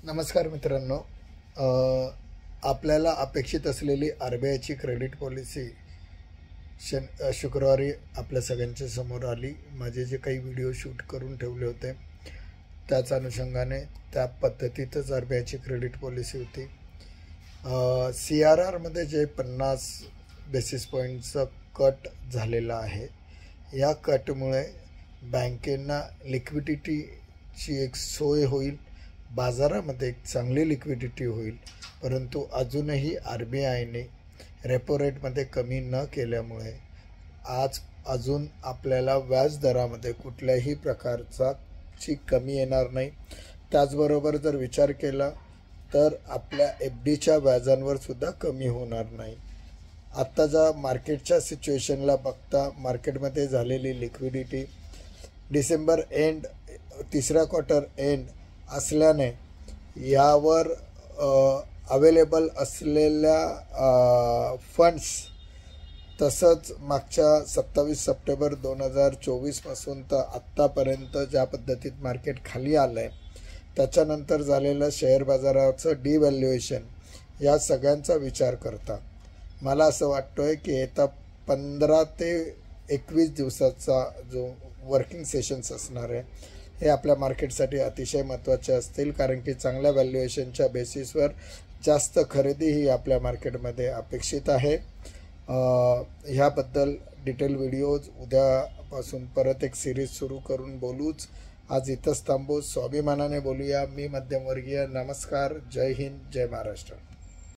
नमस्कार मित्रांनो, आपल्याला अपेक्षित असलेली RBIची क्रेडिट पॉलिसी शुक्रवारी आपल्या सगळ्यांच्या समोर आली। माझे जे काही व्हिडिओ शूट करून ठेवले होते त्याच अनुषंगाने त्या पद्धतीतच RBIची क्रेडिट पॉलिसी होती। CRR मध्ये जे 50 बेसिस पॉईंटचा कट झालेला आहे, या कटमुळे बँकेंना लिक्विडिटीची एक सोय होईल, बाजारामध्ये एक चांगली लिक्विडिटी होईल। परंतु अजूनही RBIने रेपो रेटमध्ये कमी न केल्यामुळे आज अजून आपल्याला व्याज दरामध्ये कुठल्याही प्रकारची कमी येणार नाही। त्याचबरोबर जर विचार केला तर आपल्या FDच्या व्याजांवर सुद्धा कमी होणार नाही। आत्ताच्या मार्केटच्या सिच्युएशनला बघता मार्केटमध्ये झालेली लिक्विडिटी डिसेंबर एंड तिसरा क्वार्टर एंड असल्याने यावर अवेलेबल असलेल्या फंड्स तसंच मागच्या 27 सप्टेंबर 2024 पासून तर आत्तापर्यंत ज्या पद्धतीत मार्केट खाली आलं आहे, त्याच्यानंतर झालेलं शेअर बाजाराचं डिव्हॅल्युएशन, या सगळ्यांचा विचार करता मला असं वाटतोय की येत्या 15 ते 21 दिवसाचा जो वर्किंग सेशन्स असणार आहे हे आपल्या मार्केटसाठी अतिशय महत्त्वाचे असतील, कारण की चांगल्या व्हॅल्युएशनच्या बेसिसवर जास्त खरेदी ही आपल्या मार्केटमध्ये अपेक्षित आहे। ह्याबद्दल डिटेल व्हिडिओज उद्यापासून परत एक सिरीज सुरू करून बोलूच। आज इथंच थांबू, स्वाभिमानाने बोलूया। मी मध्यमवर्गीय। नमस्कार, जय हिंद, जय महाराष्ट्र।